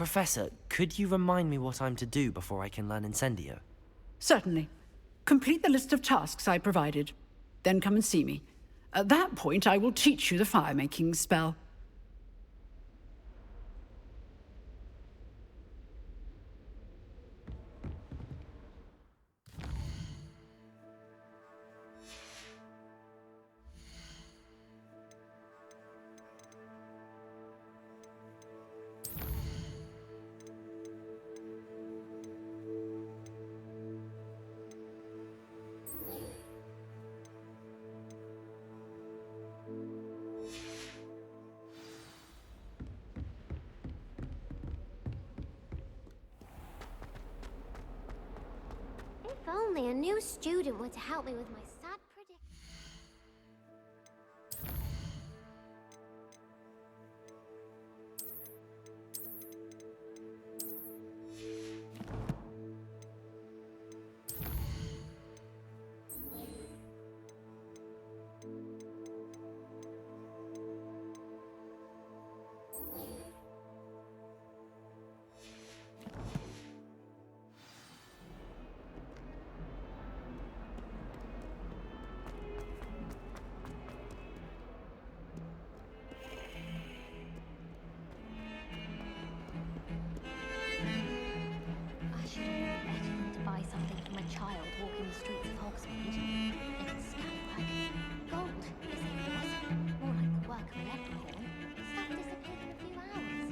Professor, could you remind me what I'm to do before I can learn Incendio? Certainly. Complete the list of tasks I provided. Then come and see me. At that point, I will teach you the fire-making spell. If only a new student were to help me with my sad prediction. I should have known better than to buy something for my child walking the streets of Hogsmeade. It's scallywag. Gold, they say it was. More like the work of a leprechaun. Stuff disappeared in a few hours.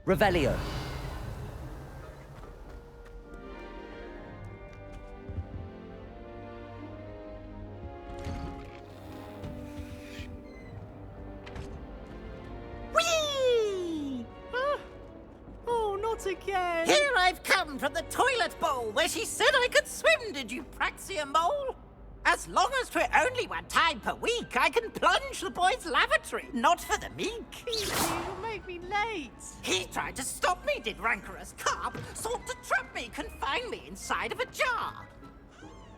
Revelio. Whee! Oh, not again! Here I've come from the toilet bowl where she said I could swim, did you praxia mole? As long as 'twere only one time per week, I can plunge the boy's lavatory, not for the meek. You'll make me late! He tried to stop me, did rancorous carp, sought to trap me, confine me inside of a jar.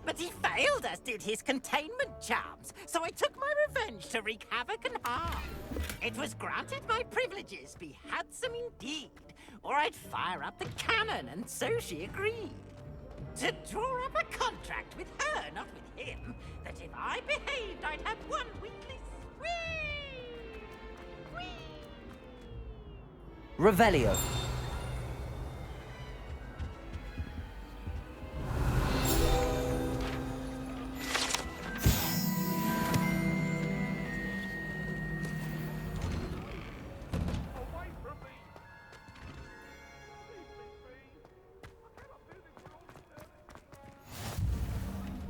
But he failed, as did his containment charms, so I took my revenge to wreak havoc and harm. It was granted my privileges be handsome indeed, or I'd fire up the cannon, and so she agreed. To draw up a contract with her, not with him, that if I behaved, I'd have one weekly swing. Whee! Revelio.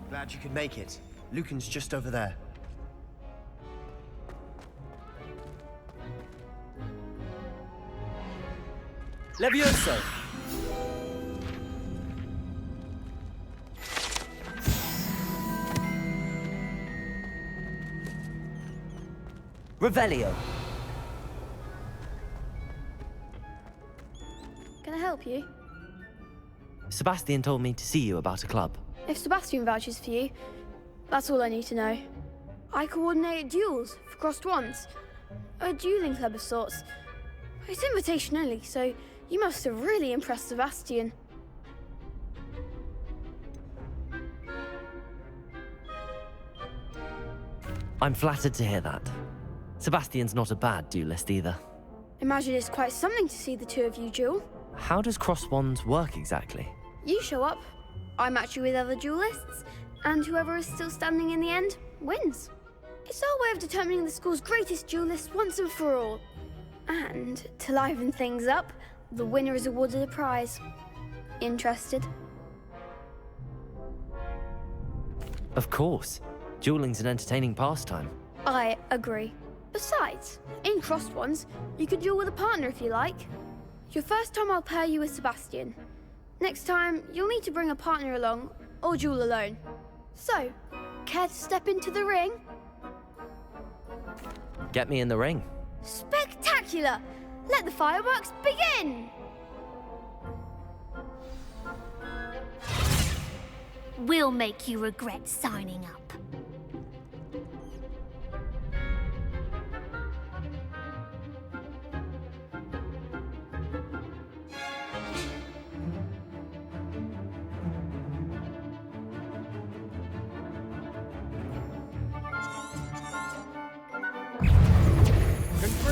Glad you could make it. Lucan's just over there. Levioso. Revelio. Can I help you? Sebastian told me to see you about a club. If Sebastian vouches for you, that's all I need to know. I coordinate duels for crossed wands. A dueling club of sorts. It's invitation only, so you must have really impressed Sebastian. I'm flattered to hear that. Sebastian's not a bad duelist either. Imagine it's quite something to see the two of you duel. How does cross wands work exactly? You show up, I match you with other duelists, and whoever is still standing in the end wins. It's our way of determining the school's greatest duelist once and for all. And to liven things up, the winner is awarded a prize. Interested? Of course. Dueling's an entertaining pastime. I agree. Besides, in crossed ones, you can duel with a partner if you like. Your first time I'll pair you with Sebastian. Next time, you'll need to bring a partner along, or duel alone. So, care to step into the ring? Get me in the ring. Spectacular! Let the fireworks begin! We'll make you regret signing up.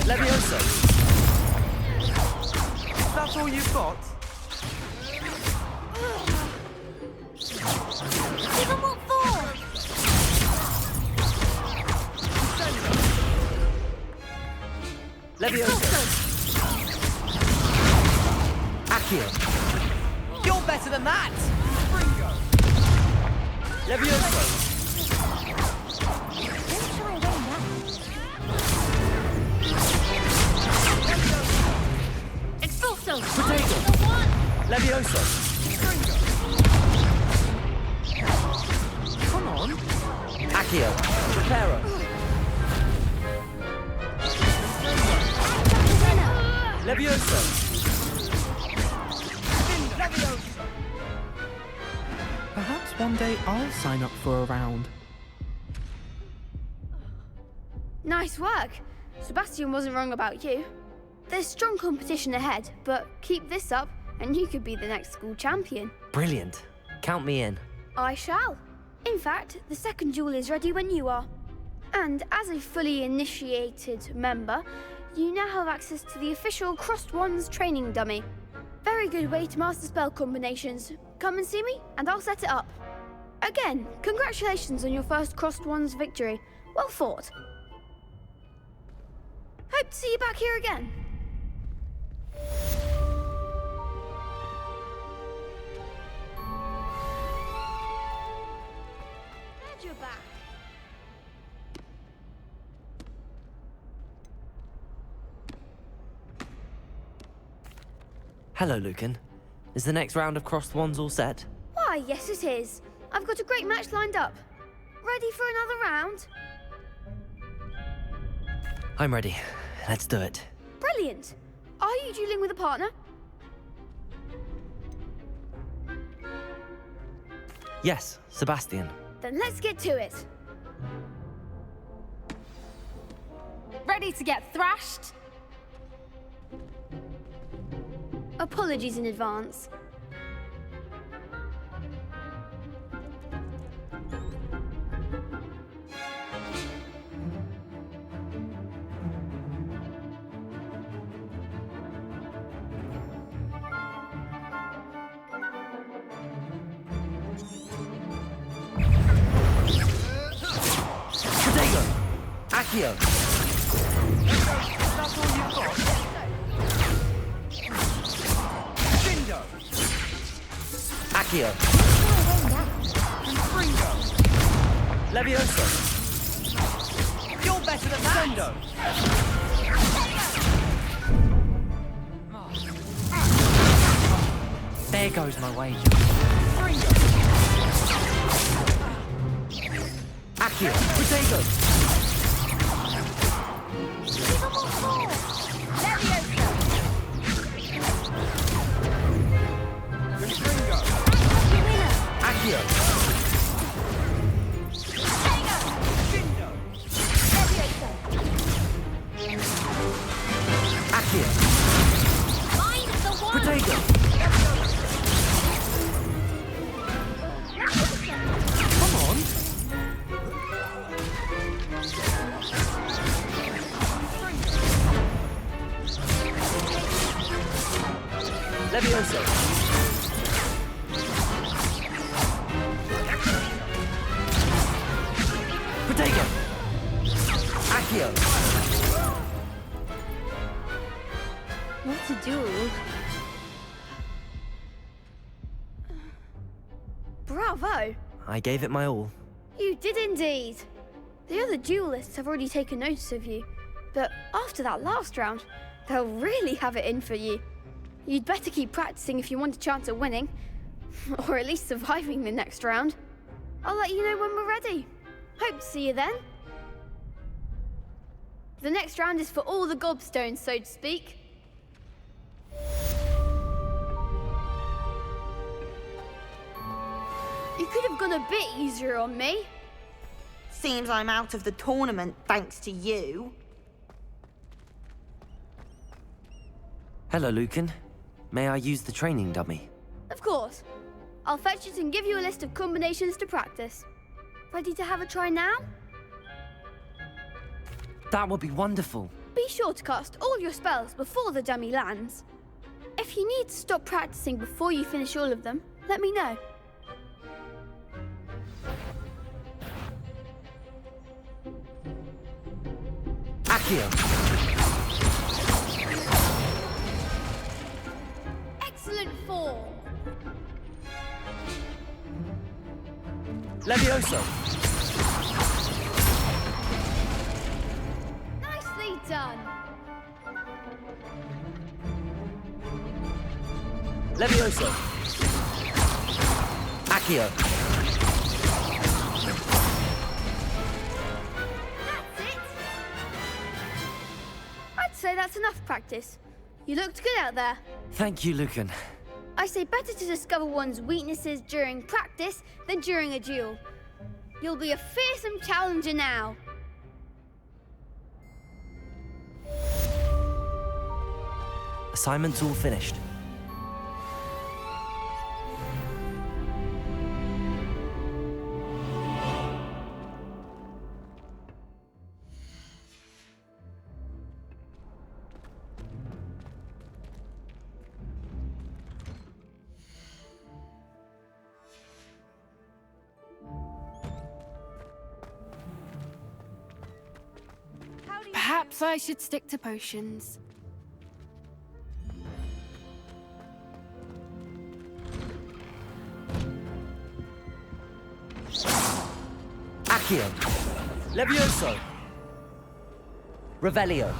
Levioso! That's all you've got? Give 'em what for! Levioso! Accio! You're better than that! Levioso! Don't shy away now. Expulso! Potato! The one! Levioso! Come on! Accio! Preparo! Levioso! Perhaps one day I'll sign up for a round. Nice work. Sebastian wasn't wrong about you. There's strong competition ahead, but keep this up and you could be the next school champion. Brilliant. Count me in. I shall. In fact, the second duel is ready when you are. And as a fully initiated member, you now have access to the official Crossed Wands training dummy. Very good way to master spell combinations. Come and see me, and I'll set it up. Again, congratulations on your first Crossed Wands victory. Well fought. Hope to see you back here again. Glad you're back. Hello, Lucan. Is the next round of Crossed Wands all set? Why, yes it is. I've got a great match lined up. Ready for another round? I'm ready. Let's do it. Brilliant. Are you dueling with a partner? Yes, Sebastian. Then let's get to it. Ready to get thrashed? Apologies in advance. Potato! Accio! That's all you've got? Shindo! Accio! Fringo! Levioso! You're better than that! Sendo! There goes my wager. Fringo! Accio! Potato! Fringo! Accio! Shindo! Accio! Mind the one! Potato! Come on! Levioso! Potato! Accio! to duel. Bravo! I gave it my all. You did indeed. The other duelists have already taken notice of you, but after that last round, they'll really have it in for you. You'd better keep practicing if you want a chance at winning, or at least surviving the next round. I'll let you know when we're ready. Hope to see you then. The next round is for all the gobstones, so to speak. You could have gone a bit easier on me. Seems I'm out of the tournament thanks to you. Hello, Lucan. May I use the training dummy? Of course. I'll fetch it and give you a list of combinations to practice. Ready to have a try now? That would be wonderful. Be sure to cast all your spells before the dummy lands. If you need to stop practicing before you finish all of them, let me know. Accio! Excellent form. Levioso! Nicely done. Levioso! Accio! That's it. I'd say that's enough practice. You looked good out there. Thank you, Lucan. I say better to discover one's weaknesses during practice than during a duel. You'll be a fearsome challenger now. Assignment's all finished. Perhaps I should stick to potions. Accio! Levioso! Revelio!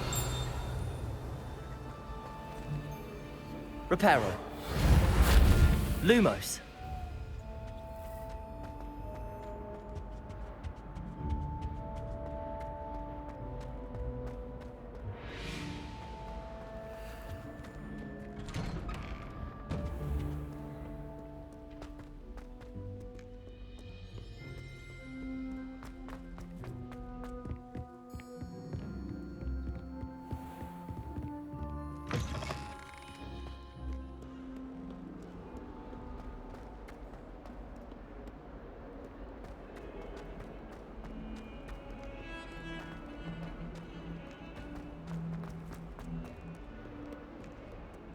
Reparo! Lumos!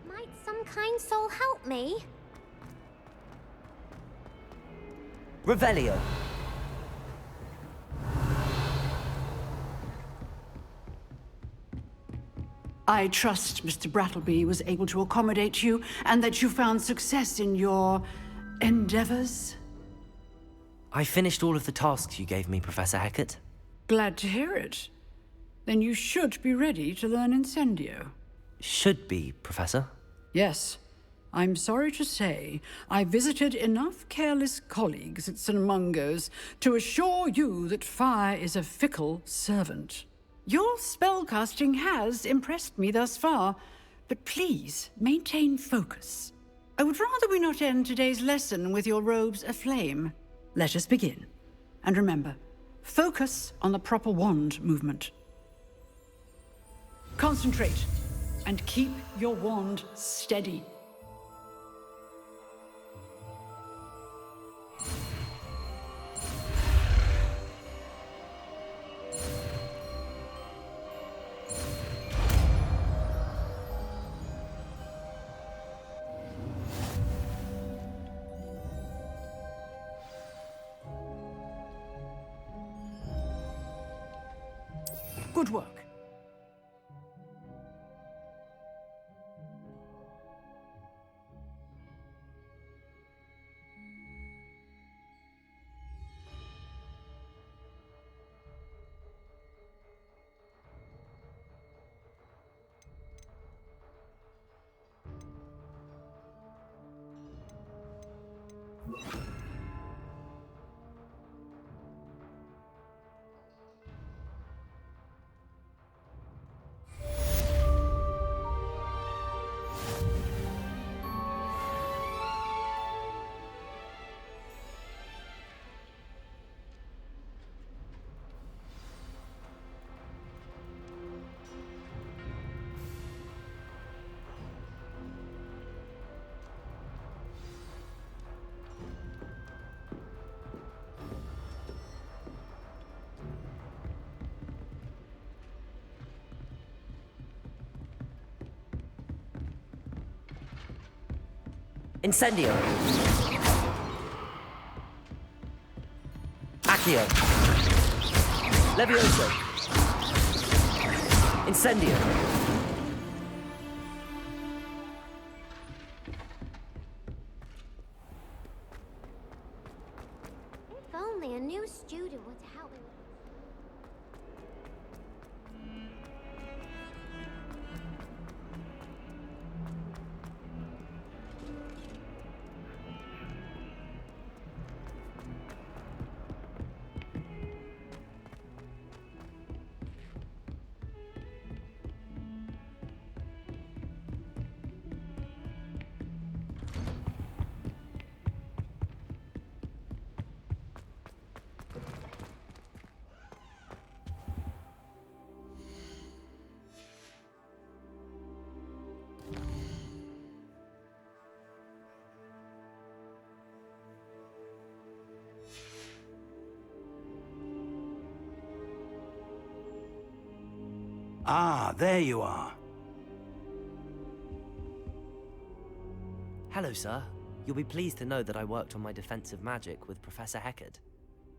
Might some kind soul help me? Revelio! I trust Mr. Brattleby was able to accommodate you and that you found success in your endeavors. I finished all of the tasks you gave me, Professor Hecat. Glad to hear it. Then you should be ready to learn Incendio. Should be, Professor. Yes. I'm sorry to say, I visited enough careless colleagues at St. Mungo's to assure you that fire is a fickle servant. Your spellcasting has impressed me thus far, but please maintain focus. I would rather we not end today's lesson with your robes aflame. Let us begin. And remember, focus on the proper wand movement. Concentrate, and keep your wand steady. Good work. Incendio. Accio. Levioso. Incendio. If only a new student were to help me. Ah, there you are. Hello, sir. You'll be pleased to know that I worked on my defensive magic with Professor Heckard.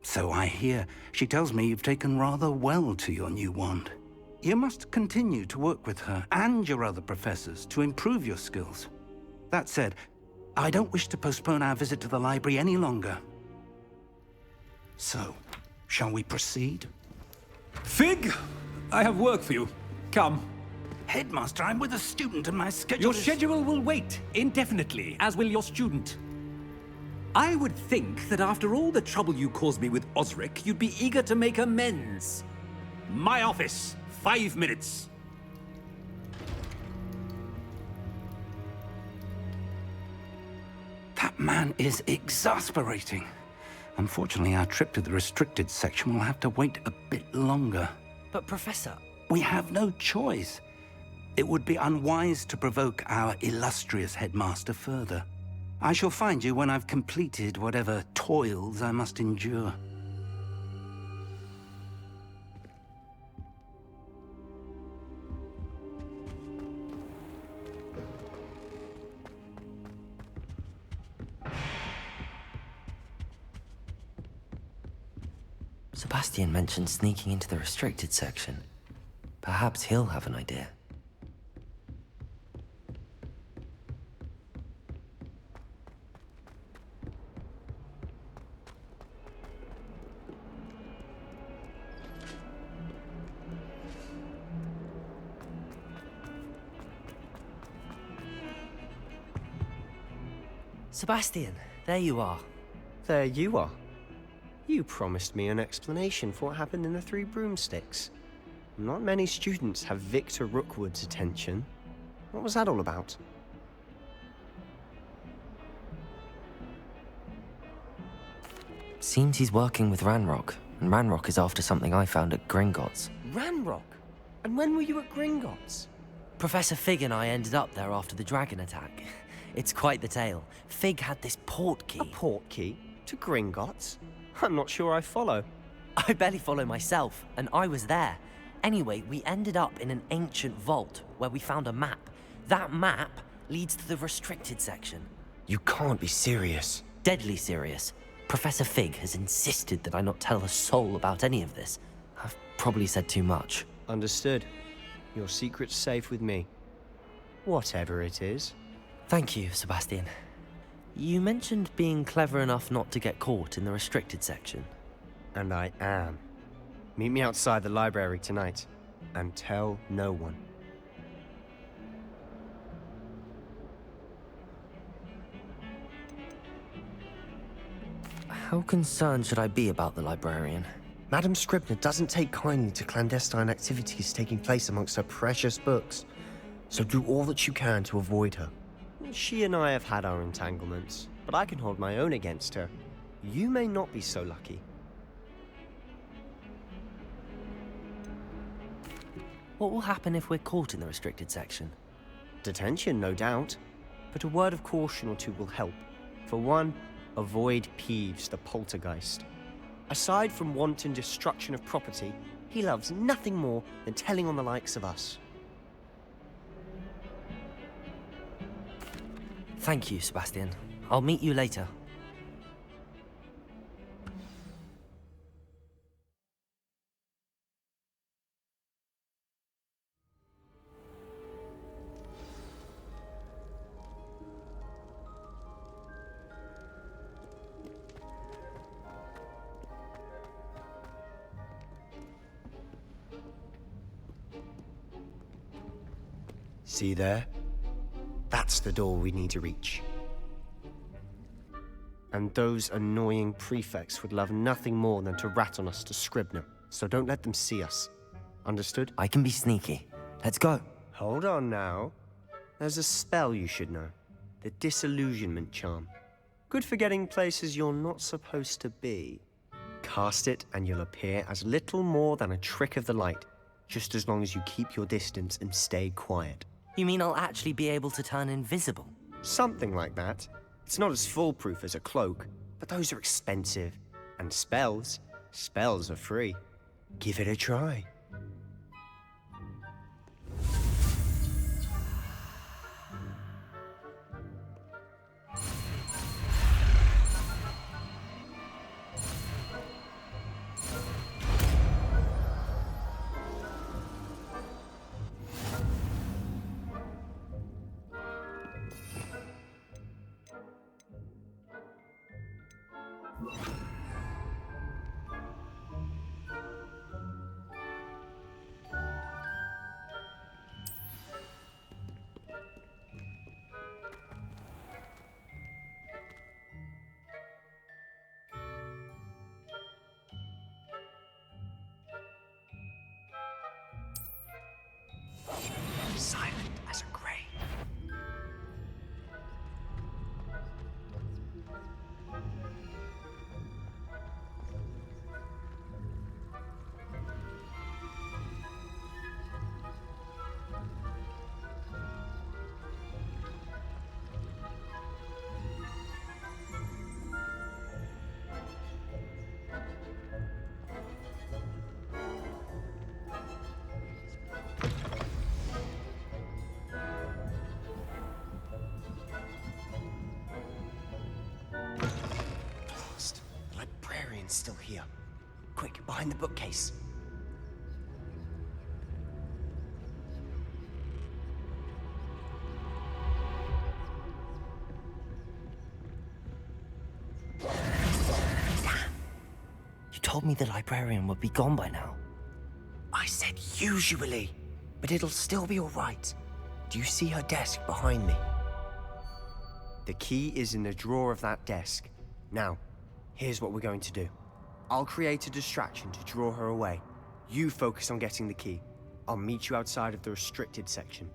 So I hear. She tells me you've taken rather well to your new wand. You must continue to work with her and your other professors to improve your skills. That said, I don't wish to postpone our visit to the library any longer. So, shall we proceed? Fig! I have work for you. Come. Headmaster, I'm with a student and my schedule Your is... schedule will wait indefinitely, as will your student. I would think that after all the trouble you caused me with Osric, you'd be eager to make amends. My office, 5 minutes. That man is exasperating. Unfortunately, our trip to the restricted section will have to wait a bit longer. But, Professor... We have no choice. It would be unwise to provoke our illustrious headmaster further. I shall find you when I've completed whatever toils I must endure. Sebastian mentioned sneaking into the restricted section. Perhaps he'll have an idea. Sebastian, there you are. There you are. You promised me an explanation for what happened in the Three Broomsticks. Not many students have Victor Rookwood's attention. What was that all about? Seems he's working with Ranrock, and Ranrock is after something I found at Gringotts. Ranrock? And when were you at Gringotts? Professor Fig and I ended up there after the dragon attack. It's quite the tale. Fig had this port key. A port key? To Gringotts? I'm not sure I follow. I barely follow myself, and I was there. Anyway, we ended up in an ancient vault where we found a map. That map leads to the restricted section. You can't be serious. Deadly serious. Professor Fig has insisted that I not tell a soul about any of this. I've probably said too much. Understood. Your secret's safe with me. Whatever it is. Thank you, Sebastian. You mentioned being clever enough not to get caught in the restricted section. And I am. Meet me outside the library tonight, and tell no one. How concerned should I be about the librarian? Madam Scribner doesn't take kindly to clandestine activities taking place amongst her precious books, so do all that you can to avoid her. She and I have had our entanglements, but I can hold my own against her. You may not be so lucky. What will happen if we're caught in the restricted section? Detention, no doubt. But a word of caution or two will help. For one, avoid Peeves, the poltergeist. Aside from wanton destruction of property, he loves nothing more than telling on the likes of us. Thank you, Sebastian. I'll meet you later. See there? That's the door we need to reach. And those annoying prefects would love nothing more than to rat on us to Scribner, so don't let them see us. Understood? I can be sneaky. Let's go. Hold on now. There's a spell you should know. The Disillusionment Charm. Good for getting places you're not supposed to be. Cast it and you'll appear as little more than a trick of the light, just as long as you keep your distance and stay quiet. You mean I'll actually be able to turn invisible? Something like that. It's not as foolproof as a cloak, but those are expensive. And spells are free. Give it a try. Silent as a grave. The librarian's still here. Quick, behind the bookcase. You told me the librarian would be gone by now. I said usually, but it'll still be all right. Do you see her desk behind me? The key is in the drawer of that desk. Now, here's what we're going to do. I'll create a distraction to draw her away. You focus on getting the key. I'll meet you outside of the restricted section.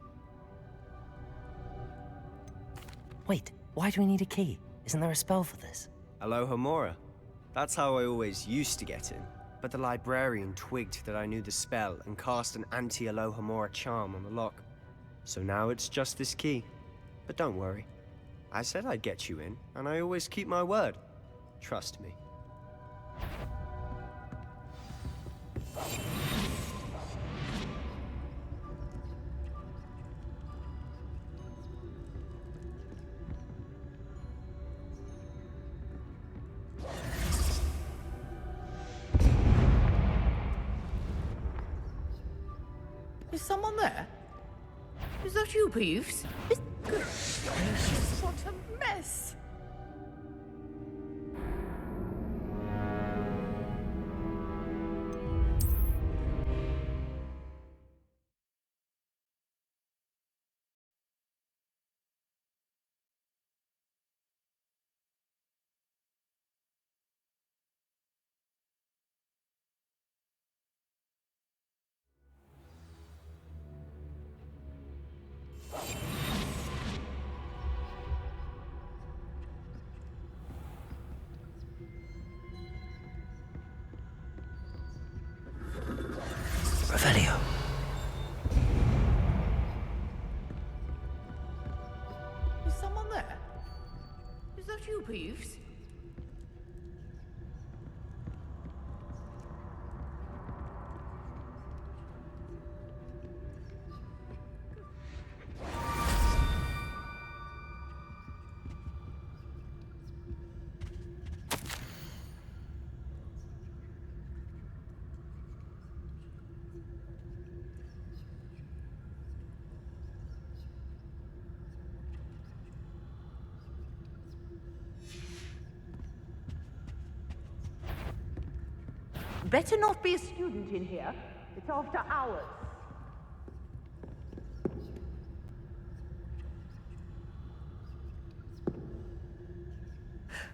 Wait, why do we need a key? Isn't there a spell for this? Alohomora. That's how I always used to get in. But the librarian twigged that I knew the spell and cast an anti-Alohomora charm on the lock. So now it's just this key. But don't worry. I said I'd get you in, and I always keep my word. Trust me. Is someone there? Is that you, Peeves? Good gracious, what a mess! Revelio. Is someone there? Is that you, Peeves? Better not be a student in here. It's after hours.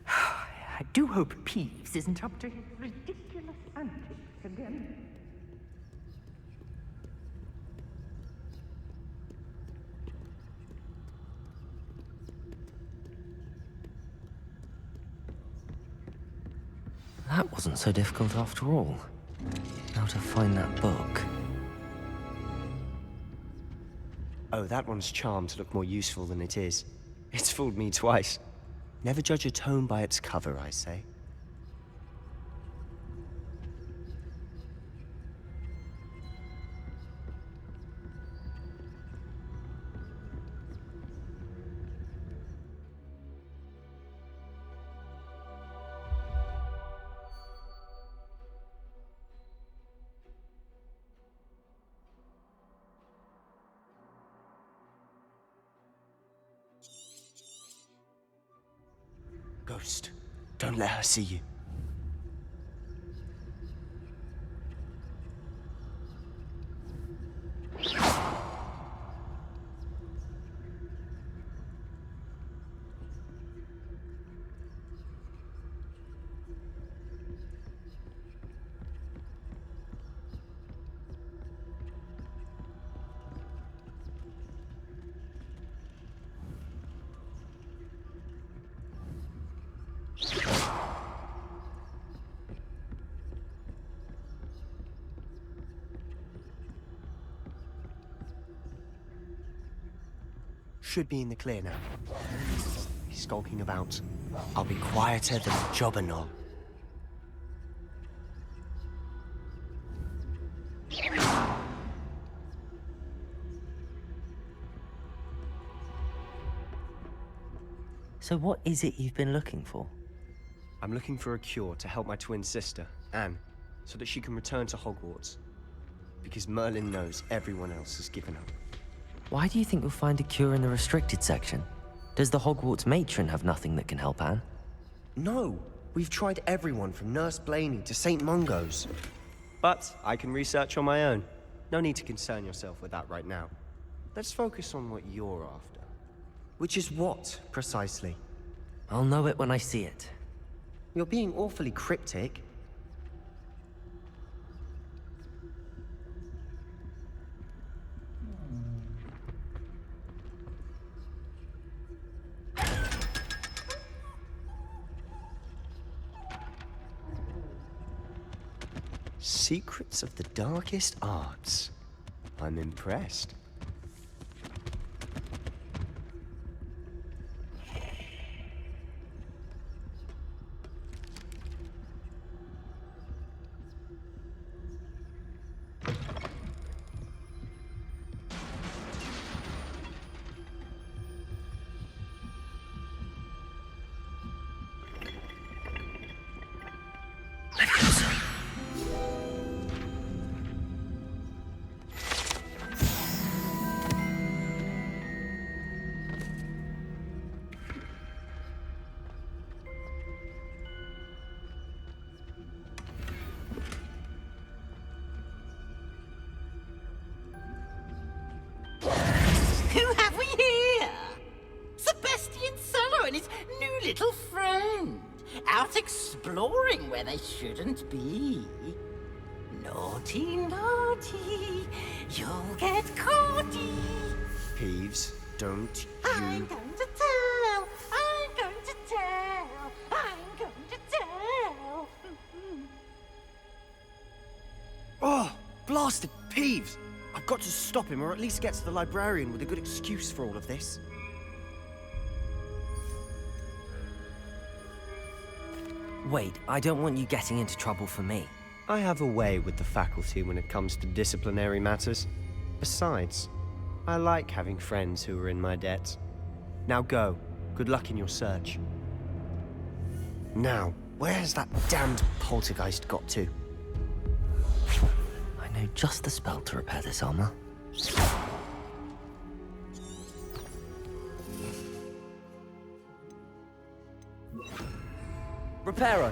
I do hope Peeves isn't up to his ridiculous antics again. That wasn't so difficult after all. How to find that book. Oh, that one's charmed to look more useful than it is. It's fooled me twice. Never judge a tome by its cover, I say. Ghost, don't let her see you. Should be in the clear now. He's skulking about. I'll be quieter than a jobberknoll. So what is it you've been looking for? I'm looking for a cure to help my twin sister, Anne, so that she can return to Hogwarts. Because Merlin knows everyone else has given up. Why do you think you'll find a cure in the restricted section? Does the Hogwarts matron have nothing that can help Anne? No! We've tried everyone from Nurse Blaney to St. Mungo's. But I can research on my own. No need to concern yourself with that right now. Let's focus on what you're after. Which is what, precisely? I'll know it when I see it. You're being awfully cryptic. Secrets of the darkest arts. I'm impressed. Who have we here? Sebastian Sallow and his new little friend. Out exploring where they shouldn't be. Naughty, naughty, you'll get caughty. Peeves, don't I'm you... going to tell, I'm going to tell, I'm going to tell. Oh, blasted Peeves! I've got to stop him, or at least get to the librarian with a good excuse for all of this. Wait, I don't want you getting into trouble for me. I have a way with the faculty when it comes to disciplinary matters. Besides, I like having friends who are in my debt. Now go. Good luck in your search. Now, where has that damned poltergeist got to? I know just the spell to repair this armor. Reparo!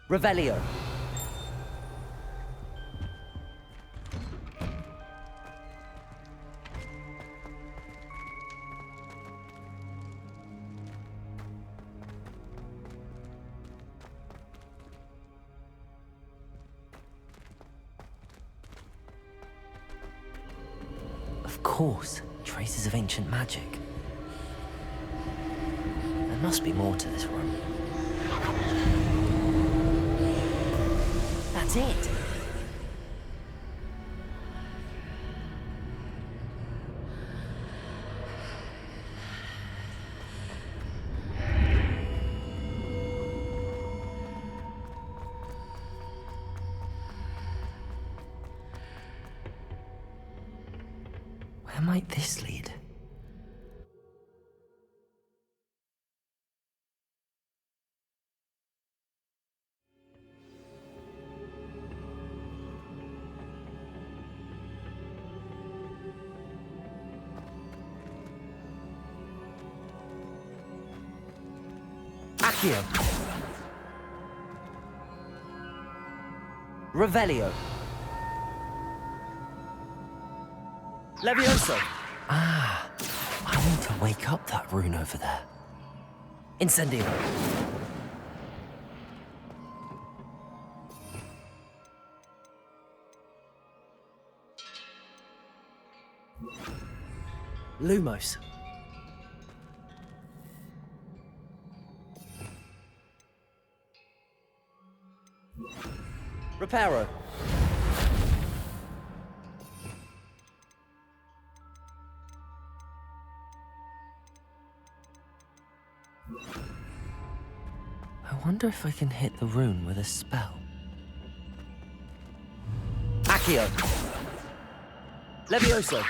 Revelio. Of course, traces of ancient magic. There must be more to this room. That's it. Where might this lead? Accio. Revelio. Levioso. Ah, I need to wake up that rune over there. Incendio. Lumos. Reparo. I wonder if I can hit the rune with a spell. Accio. Levioso.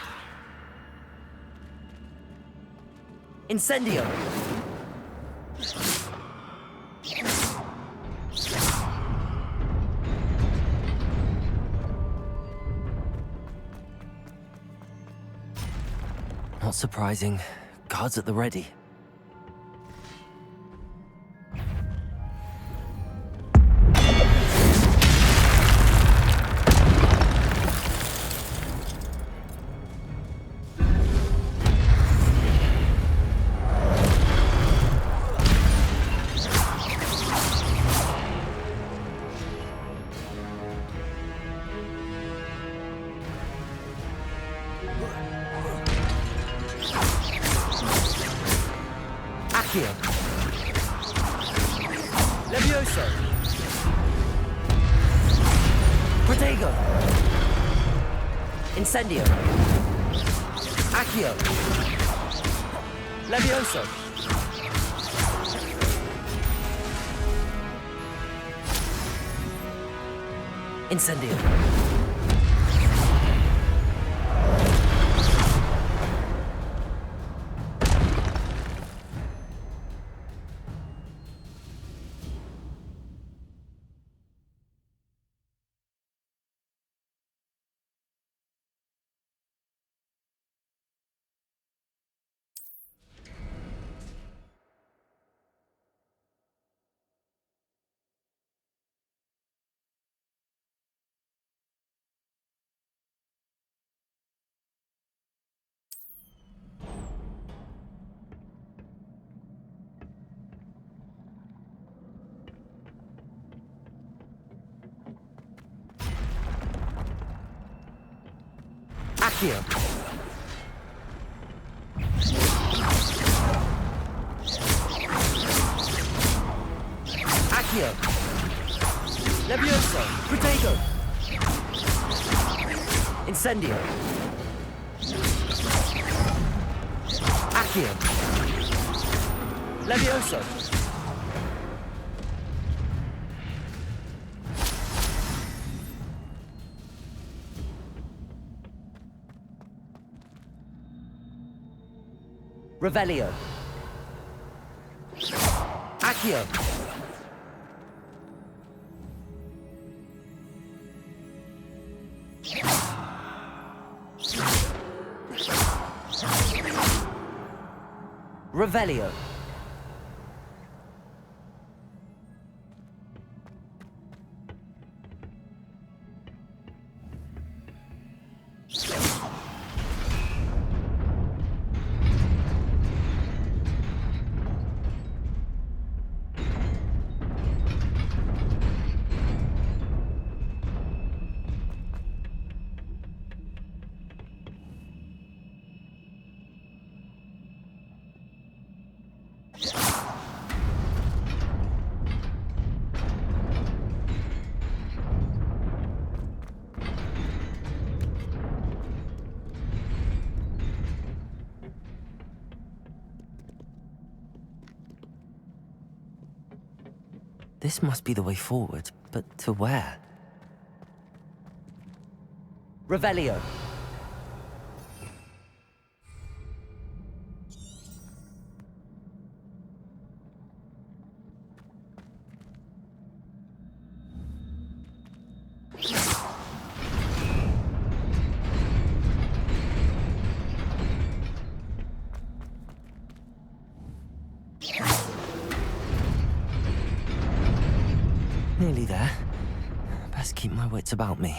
Incendio. Not surprising. Guards at the ready. Accio. Levioso. Protego. Incendio. Accio. Levioso. Incendio. Accio. Accio. Levioso. Protego. Incendio. Accio. Levioso. Revelio. Accio. Revelio. This must be the way forward, but to where? Revelio. Nearly there. Best keep my wits about me.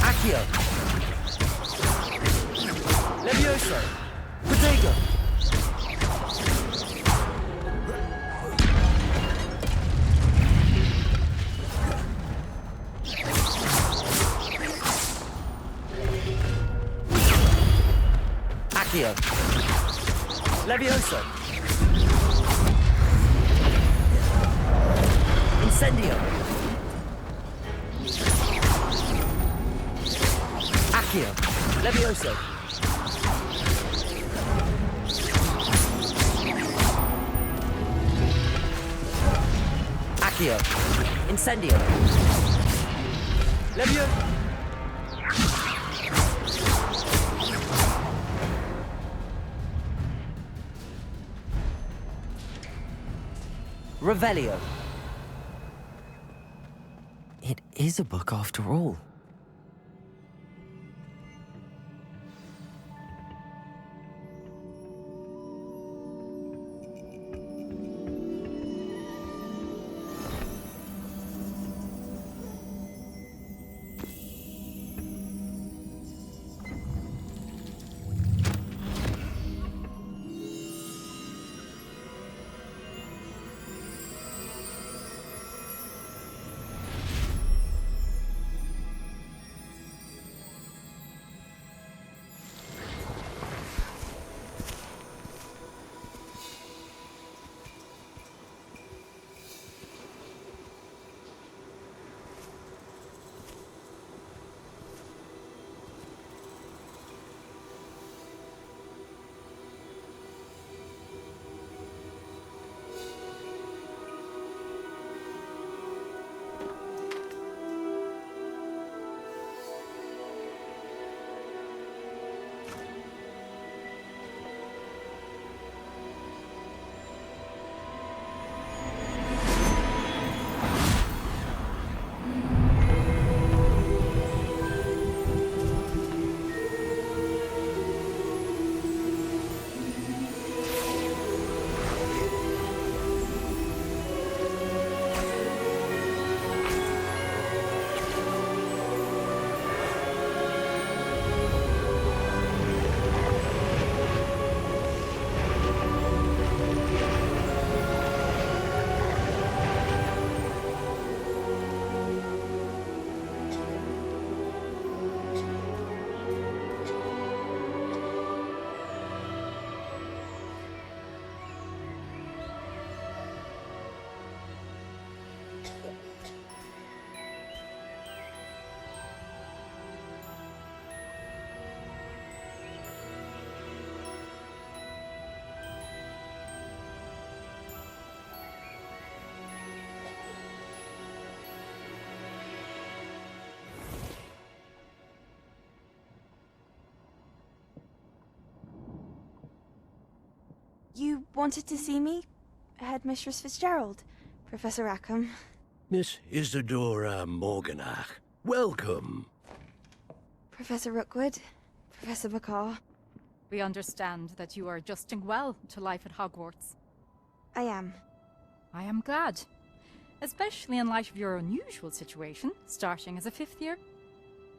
Accio. Levioso. Protego. Accio. Levioso. Incendio. Accio. Levioso. Accio. Incendio. Levio. Revelio. It is a book after all. You wanted to see me? Headmistress Fitzgerald, Professor Rackham. Miss Isadora Morganach, welcome. Professor Rookwood, Professor McCaw. We understand that you are adjusting well to life at Hogwarts. I am. I am glad. Especially in light of your unusual situation, starting as a 5th year.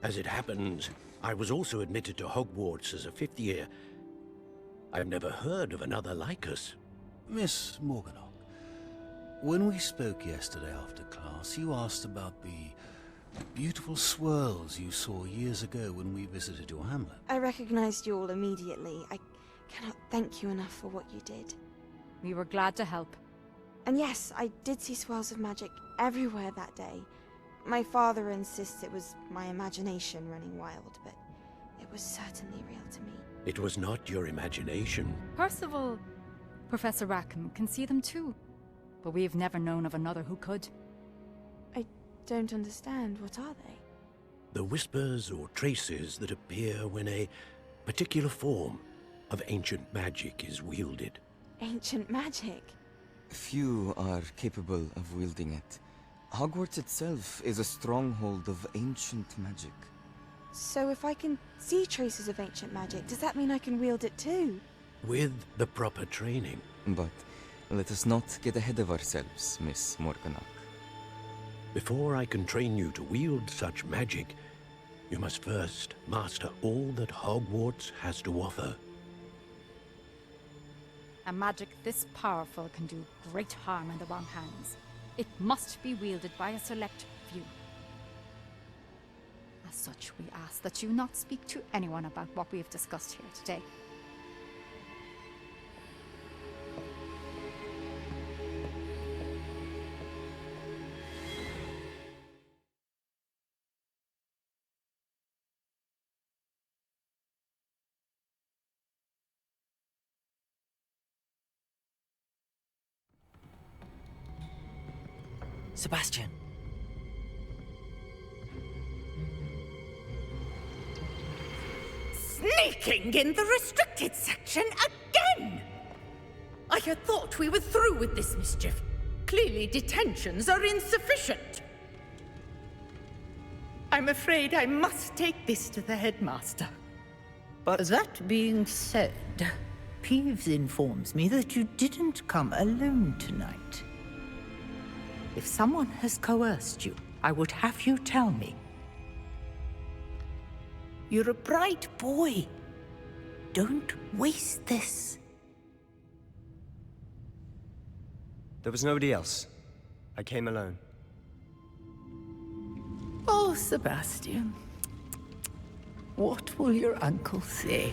As it happens, I was also admitted to Hogwarts as a 5th year. I've never heard of another like us. Miss Morganach, when we spoke yesterday after class, you asked about the beautiful swirls you saw years ago when we visited your hamlet. I recognized you all immediately. I cannot thank you enough for what you did. We were glad to help. And yes, I did see swirls of magic everywhere that day. My father insists it was my imagination running wild, but it was certainly real to me. It was not your imagination. Percival, Professor Rackham can see them too. But we've never known of another who could. I don't understand. What are they? The whispers or traces that appear when a particular form of ancient magic is wielded. Ancient magic? Few are capable of wielding it. Hogwarts itself is a stronghold of ancient magic. So if I can see traces of ancient magic, does that mean I can wield it too? With the proper training. But let us not get ahead of ourselves, Miss Morganach. Before I can train you to wield such magic, you must first master all that Hogwarts has to offer. A magic this powerful can do great harm in the wrong hands. It must be wielded by a select few. As such, we ask that you not speak to anyone about what we have discussed here today. Sebastian. Sneaking in the restricted section again! I had thought we were through with this mischief. Clearly detentions are insufficient. I'm afraid I must take this to the headmaster. But that being said, Peeves informs me that you didn't come alone tonight. If someone has coerced you, I would have you tell me. You're a bright boy. Don't waste this. there was nobody else. I came alone. Oh, Sebastian. What will your uncle say?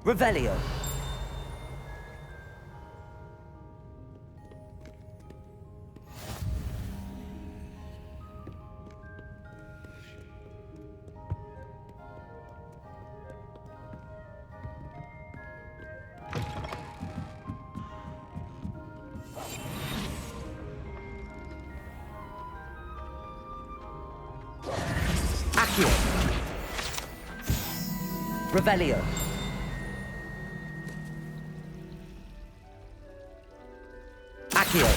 Revelio. Accio. Revelio. Accio.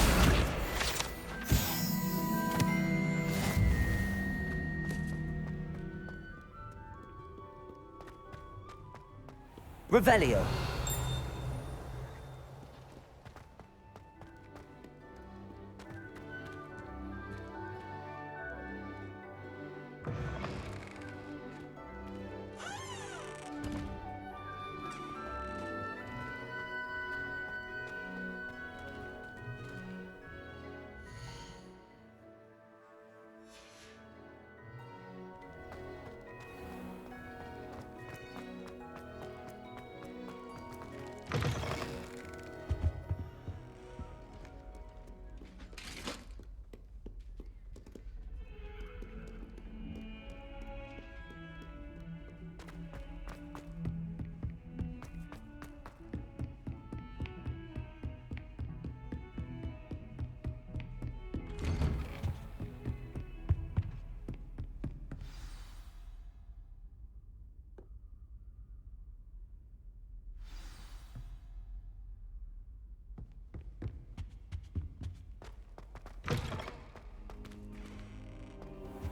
Revelio.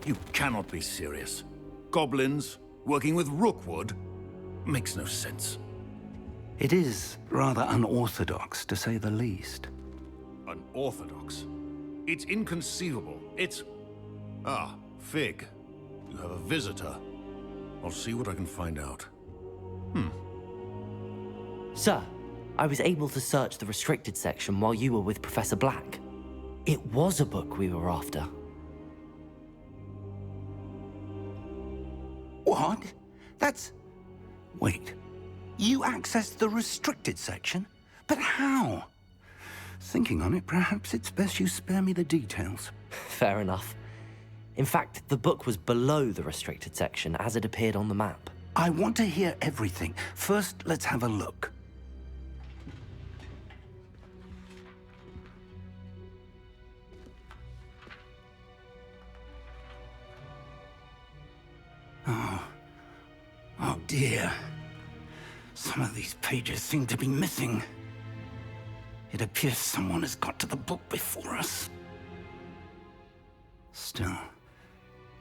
You cannot be serious. Goblins working with Rookwood makes no sense. It is rather unorthodox, to say the least. Unorthodox? It's inconceivable. It's... Ah, Fig. You have a visitor. I'll see what I can find out. Sir, I was able to search the restricted section while you were with Professor Black. It was a book we were after. What? That's... Wait. You accessed the restricted section? But how? Thinking on it, perhaps it's best you spare me the details. Fair enough. In fact, the book was below the restricted section as it appeared on the map. I want to hear everything. First, let's have a look. Oh dear. Some of these pages seem to be missing. It appears someone has got to the book before us. Still,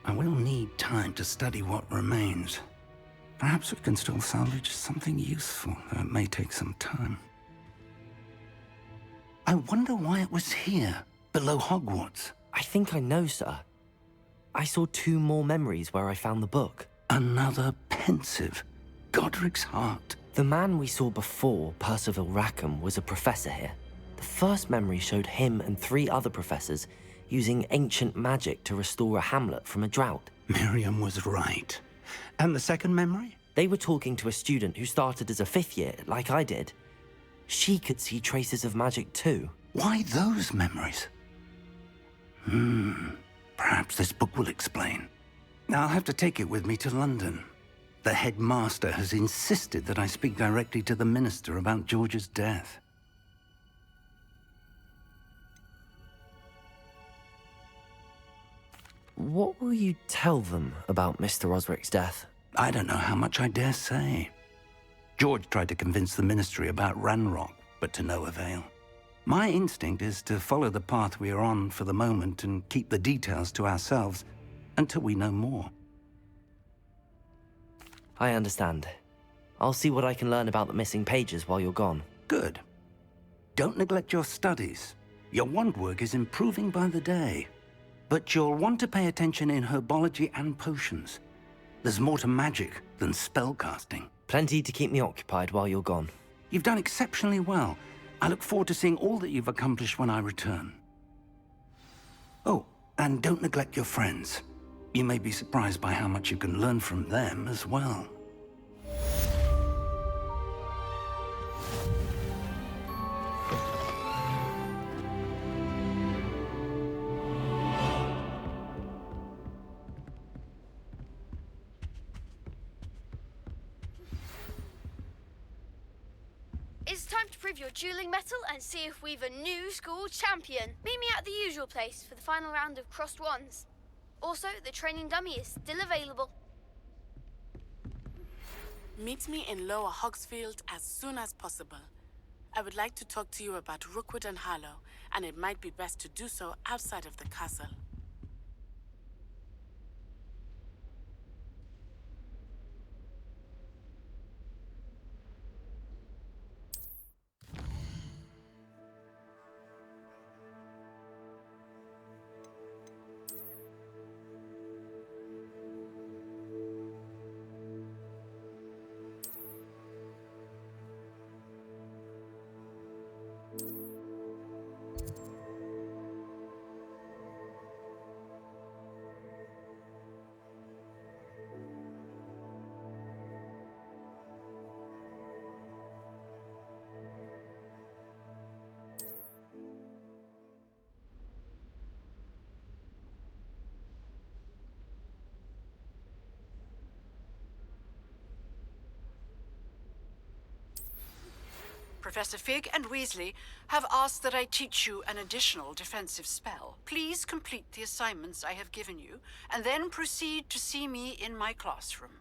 I will need time to study what remains. Perhaps we can still salvage something useful, though it may take some time. I wonder why it was here, below Hogwarts. I think I know, sir. I saw 2 more memories where I found the book. Another pensive. Godric's heart. The man we saw before, Percival Rackham, was a professor here. The first memory showed him and 3 other professors using ancient magic to restore a hamlet from a drought. Miriam was right. And the second memory? They were talking to a student who started as a 5th year, like I did. She could see traces of magic too. Why those memories? Perhaps this book will explain. I'll have to take it with me to London. The headmaster has insisted that I speak directly to the minister about George's death. What will you tell them about Mr. Osric's death? I don't know how much I dare say. George tried to convince the ministry about Ranrock, but to no avail. My instinct is to follow the path we are on for the moment and keep the details to ourselves until we know more. I understand. I'll see what I can learn about the missing pages while you're gone. Good. Don't neglect your studies. Your wand work is improving by the day. But you'll want to pay attention in herbology and potions. There's more to magic than spellcasting. Plenty to keep me occupied while you're gone. You've done exceptionally well. I look forward to seeing all that you've accomplished when I return. Oh, and don't neglect your friends. You may be surprised by how much you can learn from them as well. It's time to prove your dueling mettle and see if we've a new school champion. Meet me at the usual place for the final round of crossed wands. Also, the training dummy is still available. Meet me in Lower Hogsfield as soon as possible. I would like to talk to you about Rookwood and Harlow, and it might be best to do so outside of the castle. Professor Fig and Weasley have asked that I teach you an additional defensive spell. Please complete the assignments I have given you, and then proceed to see me in my classroom.